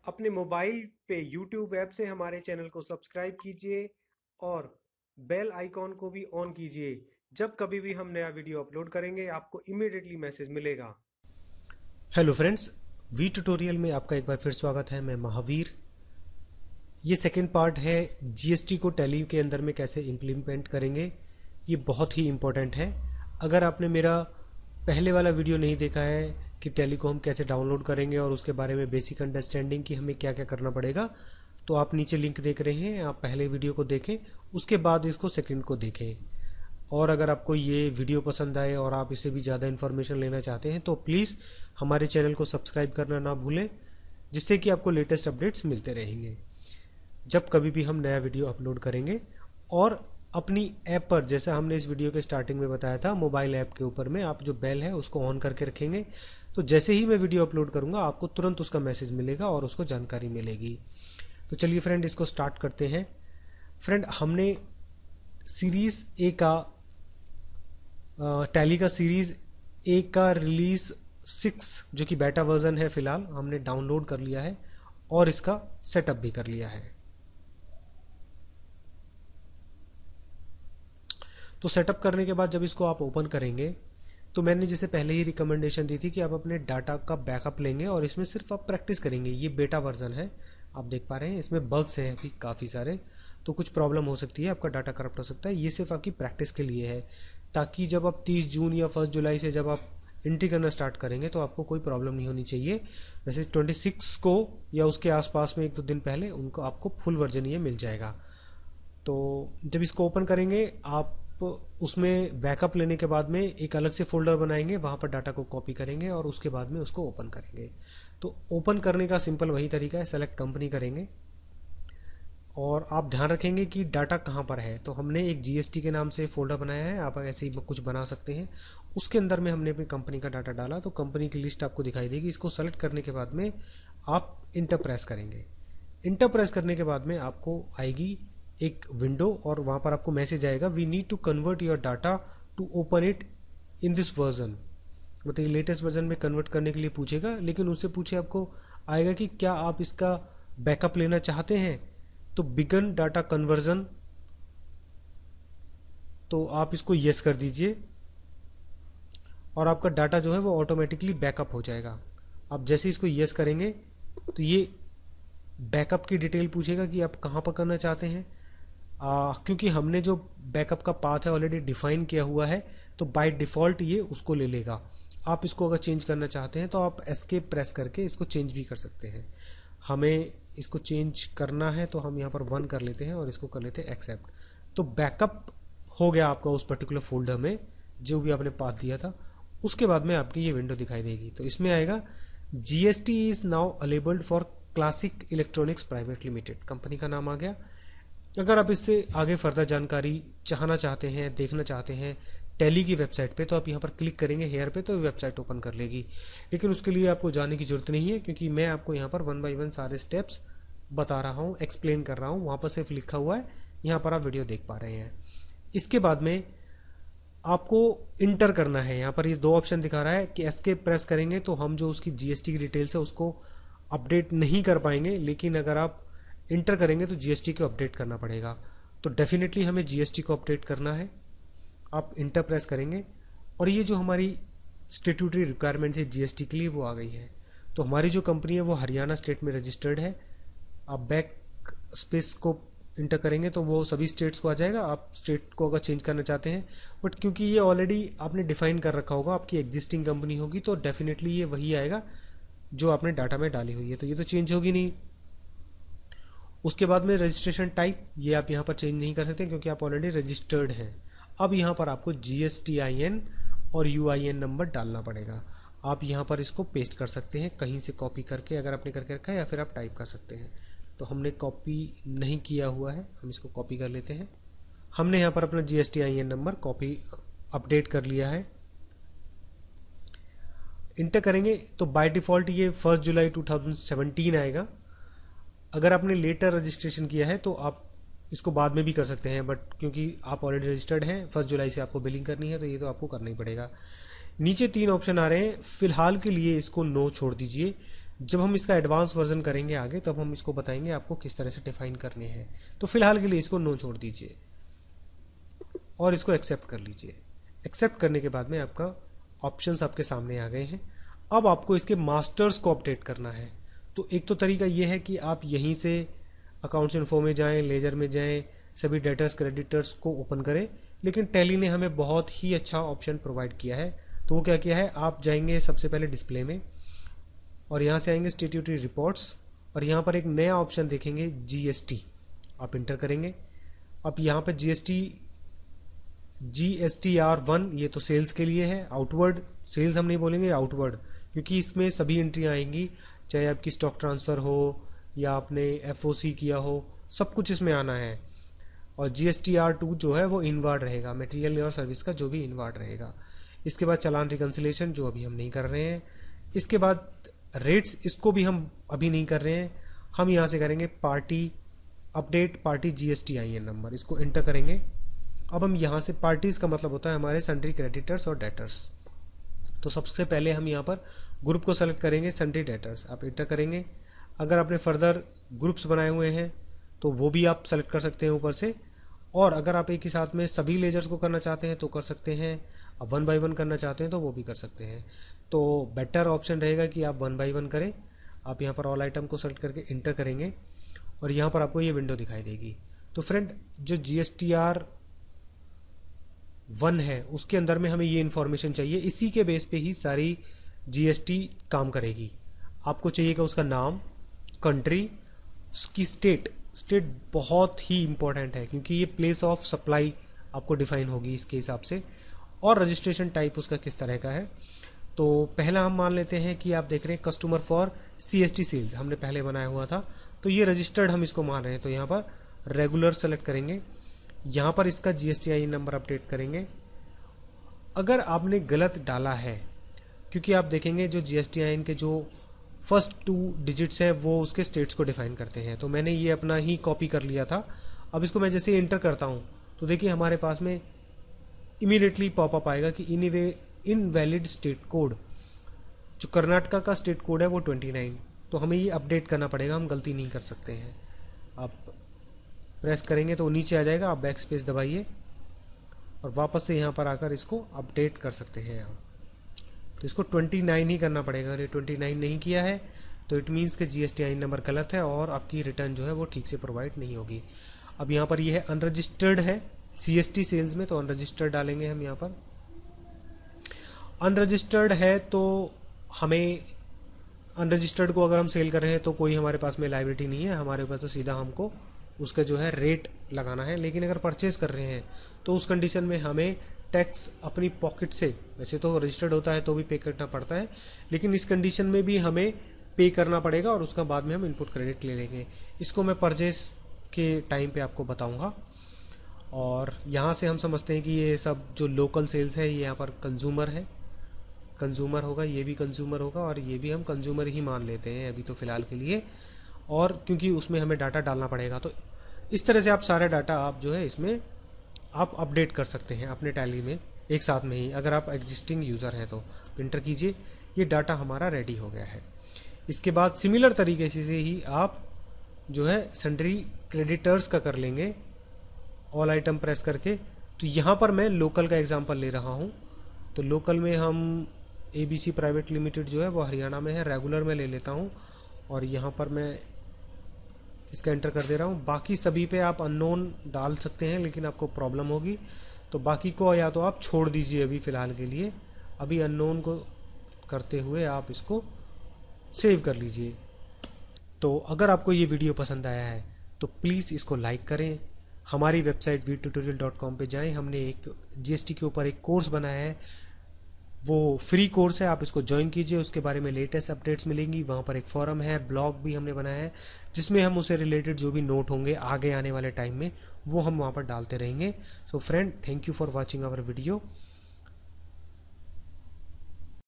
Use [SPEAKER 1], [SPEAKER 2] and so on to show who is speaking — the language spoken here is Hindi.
[SPEAKER 1] अपने मोबाइल पे YouTube ऐप से हमारे चैनल को सब्सक्राइब कीजिए और बेल आइकॉन को भी ऑन कीजिए। जब कभी भी हम नया वीडियो अपलोड करेंगे आपको इमीडिएटली मैसेज मिलेगा।
[SPEAKER 2] हेलो फ्रेंड्स, वी ट्यूटोरियल में आपका एक बार फिर स्वागत है। मैं महावीर। ये सेकेंड पार्ट है जीएसटी को टैली के अंदर में कैसे इम्प्लीमेंट करेंगे। ये बहुत ही इम्पोर्टेंट है। अगर आपने मेरा पहले वाला वीडियो नहीं देखा है कि टैली को हम कैसे डाउनलोड करेंगे और उसके बारे में बेसिक अंडरस्टैंडिंग कि हमें क्या क्या करना पड़ेगा, तो आप नीचे लिंक देख रहे हैं, आप पहले वीडियो को देखें, उसके बाद इसको सेकेंड को देखें। और अगर आपको ये वीडियो पसंद आए और आप इससे भी ज़्यादा इन्फॉर्मेशन लेना चाहते हैं तो प्लीज़ हमारे चैनल को सब्सक्राइब करना ना भूलें, जिससे कि आपको लेटेस्ट अपडेट्स मिलते रहेंगे जब कभी भी हम नया वीडियो अपलोड करेंगे। और अपनी ऐप पर, जैसा हमने इस वीडियो के स्टार्टिंग में बताया था, मोबाइल ऐप के ऊपर में आप जो बेल है उसको ऑन करके रखेंगे, तो जैसे ही मैं वीडियो अपलोड करूंगा आपको तुरंत उसका मैसेज मिलेगा और उसको जानकारी मिलेगी। तो चलिए फ्रेंड, इसको स्टार्ट करते हैं। फ्रेंड, हमने सीरीज ए का टैली का सीरीज ए का रिलीज 6 जो कि बेटा वर्जन है, फिलहाल हमने डाउनलोड कर लिया है और इसका सेटअप भी कर लिया है। तो सेटअप करने के बाद जब इसको आप ओपन करेंगे तो मैंने जैसे पहले ही रिकमेंडेशन दी थी कि आप अपने डाटा का बैकअप लेंगे और इसमें सिर्फ आप प्रैक्टिस करेंगे। ये बेटा वर्जन है, आप देख पा रहे हैं, इसमें बग्स हैं अभी काफ़ी सारे, तो कुछ प्रॉब्लम हो सकती है, आपका डाटा करप्ट हो सकता है। ये सिर्फ आपकी प्रैक्टिस के लिए है, ताकि जब आप 30 जून या 1 जुलाई से जब आप एंट्री करना स्टार्ट करेंगे तो आपको कोई प्रॉब्लम नहीं होनी चाहिए। वैसे 26 को या उसके आसपास में 1-2 दिन पहले उनको आपको फुल वर्जन ये मिल जाएगा। तो जब इसको ओपन करेंगे आप उसमें बैकअप लेने के बाद में एक अलग से फोल्डर बनाएंगे, वहाँ पर डाटा को कॉपी करेंगे और उसके बाद में उसको ओपन करेंगे। तो ओपन करने का सिंपल वही तरीका है, सेलेक्ट कंपनी करेंगे और आप ध्यान रखेंगे कि डाटा कहाँ पर है। तो हमने एक जीएसटी के नाम से फोल्डर बनाया है, आप ऐसे ही कुछ बना सकते हैं। उसके अंदर में हमने अपनी कंपनी का डाटा डाला, तो कंपनी की लिस्ट आपको दिखाई देगी। इसको सेलेक्ट करने के बाद में आप इंटर प्रेस करेंगे। इंटर प्रेस करने के बाद में आपको आएगी एक विंडो और वहाँ पर आपको मैसेज आएगा, we need to convert your data to open it in this version. मतलब ये लेटेस्ट वर्जन में कन्वर्ट करने के लिए पूछेगा, लेकिन उससे पूछे आपको आएगा कि क्या आप इसका बैकअप लेना चाहते हैं, तो बिगन डाटा कन्वर्जन, तो आप इसको यस कर दीजिए और आपका डाटा जो है वो ऑटोमेटिकली बैकअप हो जाएगा। आप जैसे इसको यस करेंगे तो ये बैकअप की डिटेल पूछेगा कि आप कहाँ पर करना चाहते हैं। क्योंकि हमने जो बैकअप का पाथ है ऑलरेडी डिफाइन किया हुआ है, तो बाय डिफ़ॉल्ट ये उसको ले लेगा। आप इसको अगर चेंज करना चाहते हैं तो आप एस्केप प्रेस करके इसको चेंज भी कर सकते हैं। हमें इसको चेंज करना है तो हम यहाँ पर 1 कर लेते हैं और इसको कर लेते हैं एक्सेप्ट। तो बैकअप हो गया आपका उस पर्टिकुलर फोल्डर में जो भी आपने पाथ दिया था। उसके बाद में आपकी ये विंडो दिखाई देगी, तो इसमें आएगा GST is now allowed for Classic Electronics Private Limited, company का नाम आ गया। अगर आप इससे आगे फर्दर जानकारी चाहना चाहते हैं, देखना चाहते हैं टैली की वेबसाइट पे, तो आप यहाँ पर क्लिक करेंगे हेयर पे, तो वेबसाइट ओपन कर लेगी। लेकिन उसके लिए आपको जाने की जरूरत नहीं है, क्योंकि मैं आपको यहाँ पर 1 बाय 1 सारे स्टेप्स बता रहा हूँ, एक्सप्लेन कर रहा हूँ। वहाँ पर सिर्फ लिखा हुआ है, यहाँ पर आप वीडियो देख पा रहे हैं। इसके बाद में आपको इंटर करना है। यहाँ पर ये 2 ऑप्शन दिखा रहा है कि एस्केप प्रेस करेंगे तो हम जो उसकी जीएसटी की डिटेल्स है उसको अपडेट नहीं कर पाएंगे, लेकिन अगर आप इंटर करेंगे तो जीएसटी को अपडेट करना पड़ेगा। तो डेफिनेटली हमें जीएसटी को अपडेट करना है। आप इंटर प्रेस करेंगे और ये जो हमारी स्टेट्यूटरी रिक्वायरमेंट है जीएसटी के लिए वो आ गई है। तो हमारी जो कंपनी है वो हरियाणा स्टेट में रजिस्टर्ड है। आप बैक स्पेस को इंटर करेंगे तो वो सभी स्टेट्स को आ जाएगा, आप स्टेट को अगर चेंज करना चाहते हैं। बट क्योंकि ये ऑलरेडी आपने डिफाइन कर रखा होगा, आपकी एग्जिस्टिंग कंपनी होगी, तो डेफिनेटली ये वही आएगा जो आपने डाटा में डाली हुई है, तो ये तो चेंज होगी नहीं। उसके बाद में रजिस्ट्रेशन टाइप, ये आप यहाँ पर चेंज नहीं कर सकते क्योंकि आप ऑलरेडी रजिस्टर्ड हैं। अब यहाँ पर आपको GSTIN और UIN नंबर डालना पड़ेगा। आप यहाँ पर इसको पेस्ट कर सकते हैं कहीं से कॉपी करके, अगर आपने करके रखा है, या फिर आप टाइप कर सकते हैं। तो हमने कॉपी नहीं किया हुआ है, हम इसको कॉपी कर लेते हैं। हमने यहाँ पर अपना GSTIN नंबर कॉपी अपडेट कर लिया है। इंटर करेंगे तो बाय डिफ़ॉल्ट ये 1 जुलाई 2017 आएगा। अगर आपने लेटर रजिस्ट्रेशन किया है तो आप इसको बाद में भी कर सकते हैं, बट क्योंकि आप ऑलरेडी रजिस्टर्ड हैं, 1 जुलाई से आपको बिलिंग करनी है, तो ये तो आपको करना ही पड़ेगा। नीचे 3 ऑप्शन आ रहे हैं, फिलहाल के लिए इसको नो छोड़ दीजिए। जब हम इसका एडवांस वर्जन करेंगे आगे तब हम इसको बताएंगे आपको किस तरह से डिफाइन करने हैं। तो फिलहाल के लिए इसको नो छोड़ दीजिए और इसको एक्सेप्ट कर लीजिए। एक्सेप्ट करने के बाद में आपका ऑप्शंस आपके सामने आ गए हैं। अब आपको इसके मास्टर्स को अपडेट करना है। तो एक तो तरीका यह है कि आप यहीं से अकाउंट्स इन्फो में जाएं, लेजर में जाएं, सभी डेटर्स क्रेडिटर्स को ओपन करें। लेकिन टैली ने हमें बहुत ही अच्छा ऑप्शन प्रोवाइड किया है। तो वो क्या किया है, आप जाएंगे सबसे पहले डिस्प्ले में और यहाँ से आएंगे स्टैट्यूटरी रिपोर्ट्स और यहाँ पर एक नया ऑप्शन देखेंगे जीएसटी, आप इंटर करेंगे। अब यहाँ पर GSTR1 ये तो सेल्स के लिए है, आउटवर्ड सेल्स हम नहीं बोलेंगे, आउटवर्ड, क्योंकि इसमें सभी एंट्रियाँ आएंगी, चाहे आपकी स्टॉक ट्रांसफ़र हो या आपने FOC किया हो, सब कुछ इसमें आना है। और GSTR2 जो है वो इनवार्ड रहेगा, मटेरियल और सर्विस का जो भी इनवार्ड रहेगा। इसके बाद चालान रिकन्सिलेशन जो अभी हम नहीं कर रहे हैं। इसके बाद रेट्स, इसको भी हम अभी नहीं कर रहे हैं। हम यहाँ से करेंगे party update party GSTIN number, इसको एंटर करेंगे। अब हम यहाँ से पार्टीज का मतलब होता है हमारे सन्ड्री क्रेडिटर्स और डेटर्स। तो सबसे पहले हम यहाँ पर ग्रुप को सेलेक्ट करेंगे सन्ड्री डेटर्स, आप एंटर करेंगे। अगर आपने फर्दर ग्रुप्स बनाए हुए हैं तो वो भी आप सेलेक्ट कर सकते हैं ऊपर से, और अगर आप एक ही साथ में सभी लेजर्स को करना चाहते हैं तो कर सकते हैं, अब 1 बाय 1 करना चाहते हैं तो वो भी कर सकते हैं। तो बेटर ऑप्शन रहेगा कि आप 1 बाय 1 करें। आप यहाँ पर ऑल आइटम को सेलेक्ट करके इंटर करेंगे और यहाँ पर आपको ये विंडो दिखाई देगी। तो फ्रेंड, जो GSTR1 है उसके अंदर में हमें ये इन्फॉर्मेशन चाहिए, इसी के बेस पे ही सारी GST काम करेगी। आपको चाहिएगा उसका नाम, कंट्री, उसकी स्टेट बहुत ही इंपॉर्टेंट है क्योंकि ये प्लेस ऑफ सप्लाई आपको डिफाइन होगी इसके हिसाब से, और रजिस्ट्रेशन टाइप उसका किस तरह का है। तो पहला हम मान लेते हैं कि आप देख रहे हैं कस्टमर फॉर CST सेल्स हमने पहले बनाया हुआ था, तो ये रजिस्टर्ड हम इसको मान रहे हैं। तो यहाँ पर रेगुलर सेलेक्ट करेंगे, यहाँ पर इसका GSTIN नंबर अपडेट करेंगे। अगर आपने गलत डाला है, क्योंकि आप देखेंगे जो GSTIN के जो फर्स्ट 2 डिजिट्स है वो उसके स्टेट्स को डिफाइन करते हैं, तो मैंने ये अपना ही कॉपी कर लिया था। अब इसको मैं जैसे एंटर करता हूँ तो देखिए हमारे पास में इमीडिएटली पॉपअप आएगा कि इनवैलिड स्टेट कोड, जो कर्नाटका का स्टेट कोड है वो 29, तो हमें ये अपडेट करना पड़ेगा, हम गलती नहीं कर सकते हैं। आप प्रेस करेंगे तो नीचे आ जाएगा, आप बैक स्पेस दबाइए और वापस से यहाँ पर आकर इसको अपडेट कर सकते हैं आप। तो इसको 29 ही करना पड़ेगा, अगर ये 29 नहीं किया है तो इट मीन्स कि GSTIN नंबर गलत है और आपकी रिटर्न जो है वो ठीक से प्रोवाइड नहीं होगी। अब यहाँ पर ये है अनरजिस्टर्ड है CST सेल्स में, तो अनरजिस्टर्ड डालेंगे हम यहाँ पर। अनरजिस्टर्ड है तो हमें, अनरजिस्टर्ड को अगर हम सेल कर रहे हैं तो कोई हमारे पास में लायबिलिटी नहीं है, हमारे पास तो सीधा हमको उसका जो है रेट लगाना है। लेकिन अगर परचेज कर रहे हैं तो उस कंडीशन में हमें टैक्स अपनी पॉकेट से, वैसे तो रजिस्टर्ड होता है तो भी पे करना पड़ता है, लेकिन इस कंडीशन में भी हमें पे करना पड़ेगा और उसका बाद में हम इनपुट क्रेडिट ले लेंगे। इसको मैं परचेज के टाइम पे आपको बताऊंगा। और यहाँ से हम समझते हैं कि ये सब जो लोकल सेल्स है ये यहाँ पर कंज्यूमर है, कंज्यूमर होगा, ये भी कंज्यूमर होगा और ये भी हम कंज्यूमर ही मान लेते हैं अभी तो फ़िलहाल के लिए, और क्योंकि उसमें हमें डाटा डालना पड़ेगा। तो इस तरह से आप सारा डाटा आप जो है इसमें आप अपडेट कर सकते हैं अपने टैली में एक साथ में ही। अगर आप एग्जिस्टिंग यूज़र हैं तो इंटर कीजिए, ये डाटा हमारा रेडी हो गया है। इसके बाद सिमिलर तरीके से ही आप जो है सन्ड्री क्रेडिटर्स का कर लेंगे, ऑल आइटम प्रेस करके। तो यहाँ पर मैं लोकल का एग्जांपल ले रहा हूँ। तो लोकल में हम ABC प्राइवेट लिमिटेड जो है वो हरियाणा में है, रेगुलर में ले लेता हूँ और यहाँ पर मैं इसका एंटर कर दे रहा हूँ। बाकी सभी पे आप अननोन डाल सकते हैं लेकिन आपको प्रॉब्लम होगी, तो बाकी को या तो आप छोड़ दीजिए अभी फ़िलहाल के लिए। अभी अननोन को करते हुए आप इसको सेव कर लीजिए। तो अगर आपको ये वीडियो पसंद आया है तो प्लीज़ इसको लाइक करें। हमारी वेबसाइट vtutorial.com पे जाएं, हमने एक GST के ऊपर एक कोर्स बनाया है, वो फ्री कोर्स है, आप इसको ज्वाइन कीजिए। उसके बारे में लेटेस्ट अपडेट्स मिलेंगी। वहाँ पर एक फॉरम है, ब्लॉग भी हमने बनाया है जिसमें हम उससे रिलेटेड जो भी नोट होंगे आगे आने वाले टाइम में वो हम वहाँ पर डालते रहेंगे। So friend, thank you for watching our video.